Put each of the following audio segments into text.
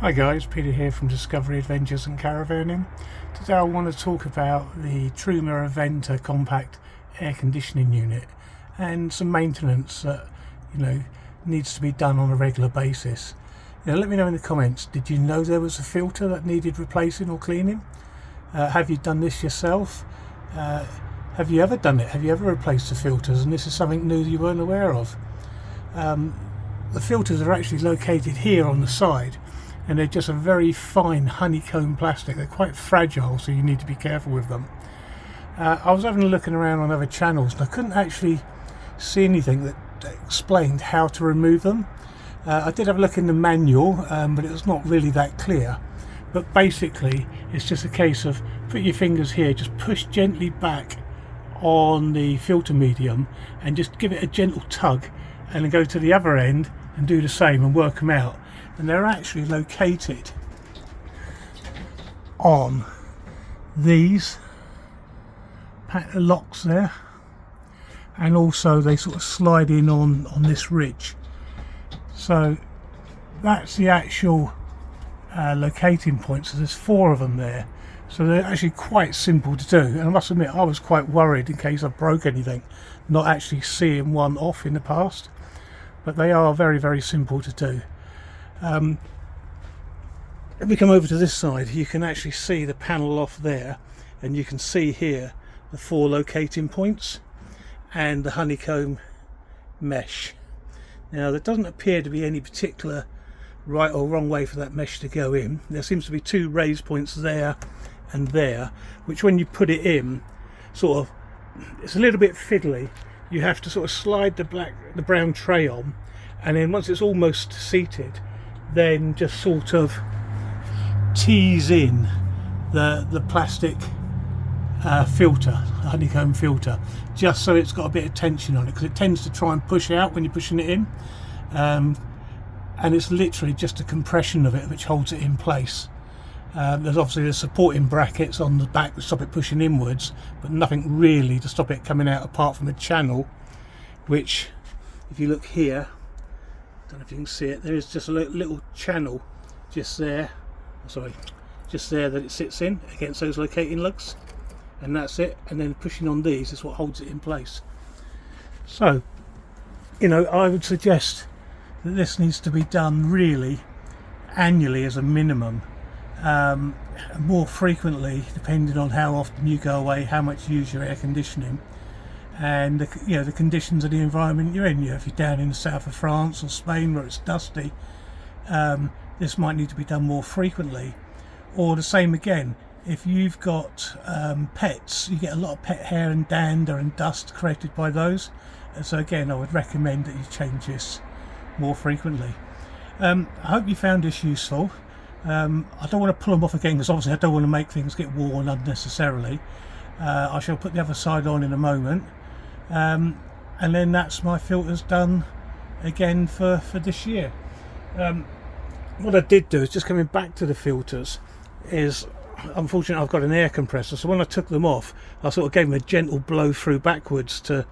Hi guys, Peter here from Discovery Adventures and Caravanning. Today I want to talk about the Truma Aventa compact air conditioning unit and some maintenance that needs to be done on a regular basis. Let me know in the comments, did you know there was a filter that needed replacing or cleaning? Have you done this yourself? Have you ever done it? Have you ever replaced the filters and this is something new that you weren't aware of? The filters are actually located here on the side, and they're just a very fine honeycomb plastic. They're quite fragile, so you need to be careful with them. I was having a look around on other channels and I couldn't actually see anything that explained how to remove them. I did have a look in the manual, but it was not really that clear. But basically it's just a case of put your fingers here, just push gently back on the filter medium and just give it a gentle tug, and then go to the other end and do the same and work them out. And they're actually located on these locks there, and also they sort of slide in on this ridge. So that's the actual locating point. So there's 4 of them there, so they're actually quite simple to do. And I must admit I was quite worried in case I broke anything, not actually seeing one off in the past, but they are very, very simple to do. If we come over to this side, you can actually see the panel off there, and you can see here the 4 locating points and the honeycomb mesh. Now there doesn't appear to be any particular right or wrong way for that mesh to go in. There seems to be 2 raise points there and there, which when you put it in, sort of, it's a little bit fiddly. You have to sort of slide the brown tray on, and then once it's almost seated, then just sort of tease in the plastic filter, honeycomb filter, just so it's got a bit of tension on it, because it tends to try and push out when you're pushing it in, and it's literally just a compression of it which holds it in place. There's obviously the supporting brackets on the back to stop it pushing inwards, but nothing really to stop it coming out apart from the channel, which if you look here, I don't know if you can see it, there is just a little channel just there, just there that it sits in against those locating lugs, and that's it. And then pushing on these is what holds it in place. So I would suggest that this needs to be done really annually as a minimum, more frequently depending on how often you go away, how much you use your air conditioning, and the conditions of the environment you're in. If you're down in the south of France or Spain where it's dusty, this might need to be done more frequently. Or the same again, if you've got pets, you get a lot of pet hair and dander and dust created by those, and so again I would recommend that you change this more frequently. I hope you found this useful. I don't want to pull them off again, because obviously I don't want to make things get worn unnecessarily. I shall put the other side on in a moment, and then that's my filters done again for this year. What I did do is, just coming back to the filters, is unfortunately I've got an air compressor, so when I took them off I sort of gave them a gentle blow through backwards to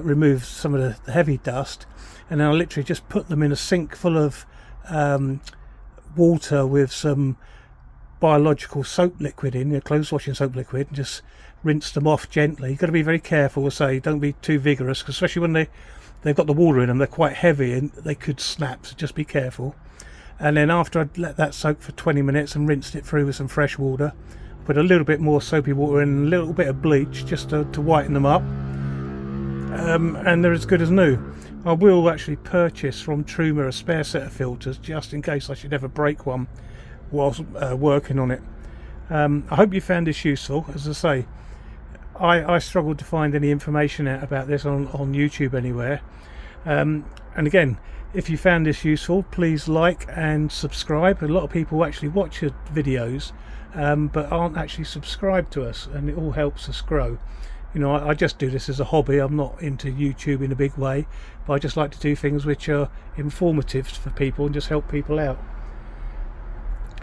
remove some of the heavy dust, and then I literally just put them in a sink full of water with some biological soap liquid in, clothes washing soap liquid, and just rinse them off gently. You've got to be very careful, don't be too vigorous, because especially when they've got the water in them, they're quite heavy and they could snap, so just be careful. And then after I'd let that soak for 20 minutes and rinsed it through with some fresh water, put a little bit more soapy water in and a little bit of bleach just to whiten them up, and they're as good as new. I will actually purchase from Truma a spare set of filters just in case I should ever break one whilst working on it. I hope you found this useful. As I say, I struggled to find any information out about this on YouTube anywhere, and again, if you found this useful, please like and subscribe. A lot of people actually watch your videos, but aren't actually subscribed to us, and it all helps us grow. I just do this as a hobby. I'm not into YouTube in a big way, but I just like to do things which are informative for people and just help people out.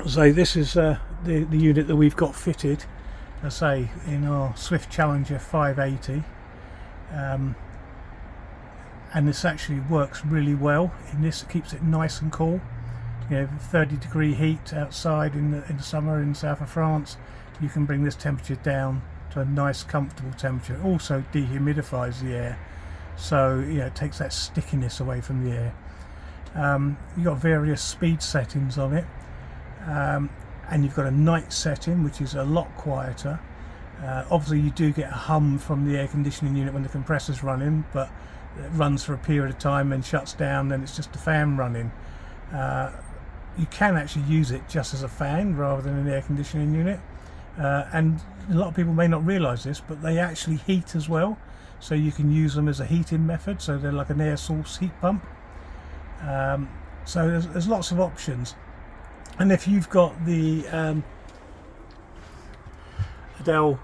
So this is the unit that we've got fitted, I say, in our Swift Challenger 580, and this actually works really well in this. It keeps it nice and cool. 30-degree heat outside in the summer in the south of France, you can bring this temperature down to a nice comfortable temperature. It also dehumidifies the air, so it takes that stickiness away from the air. You've got various speed settings on it, and you've got a night setting which is a lot quieter. Obviously you do get a hum from the air conditioning unit when the compressor's running, but it runs for a period of time and shuts down, then it's just the fan running. You can actually use it just as a fan rather than an air conditioning unit, and a lot of people may not realise this, but they actually heat as well, so you can use them as a heating method, so they're like an air source heat pump. So there's lots of options. And if you've got the Adele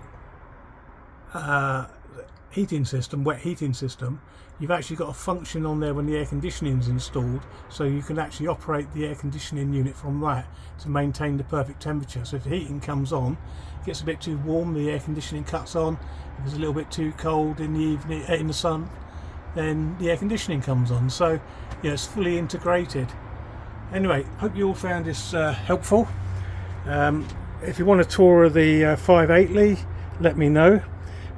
heating system, wet heating system, you've actually got a function on there when the air conditioning is installed, so you can actually operate the air conditioning unit from that to maintain the perfect temperature. So if the heating comes on, it gets a bit too warm, the air conditioning cuts on. If it's a little bit too cold in the evening, in the sun, then the air conditioning comes on. So it's fully integrated. Anyway, hope you all found this helpful. If you want a tour of the 5.8 let me know.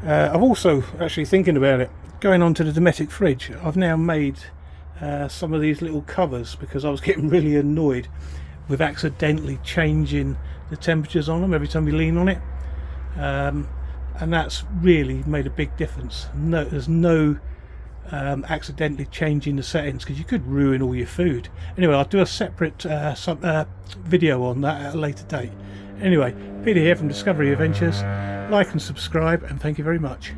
I've also, actually thinking about it, going on to the Dometic fridge, I've now made some of these little covers because I was getting really annoyed with accidentally changing the temperatures on them every time you lean on it, and that's really made a big difference. There's no accidentally changing the settings, because you could ruin all your food. Anyway, I'll do a separate video on that at a later date. Anyway, Peter here from Discovery Adventures. Like and subscribe, and thank you very much.